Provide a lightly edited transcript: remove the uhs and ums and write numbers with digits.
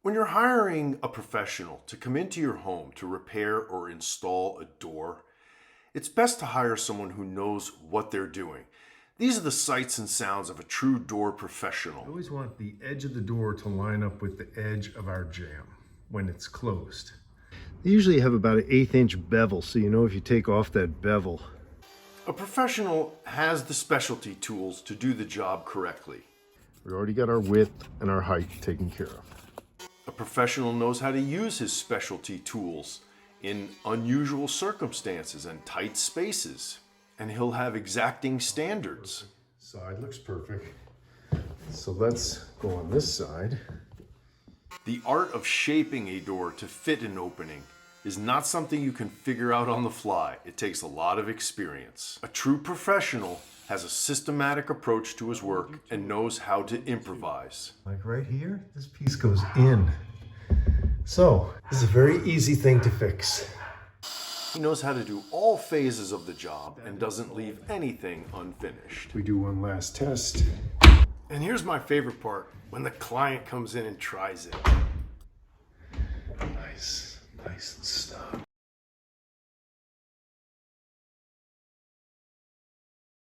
When you're hiring a professional to come into your home to repair or install a door, it's best to hire someone who knows what they're doing. These are the sights and sounds of a true door professional. I always want the edge of the door to line up with the edge of our jamb when it's closed. They usually have about an 1/8 inch bevel, so you know if you take off that bevel. A professional has the specialty tools to do the job correctly. We already got our width and our height taken care of. A professional knows how to use his specialty tools in unusual circumstances and tight spaces, and he'll have exacting standards. Side looks perfect. So let's go on this side. The art of shaping a door to fit an opening is not something you can figure out on the fly. It takes a lot of experience. A true professional has a systematic approach to his work and knows how to improvise. Like right here, this piece goes in. So this is a very easy thing to fix. He knows how to do all phases of the job and doesn't leave anything unfinished. We do one last test. And here's my favorite part, when the client comes in and tries it. Nice and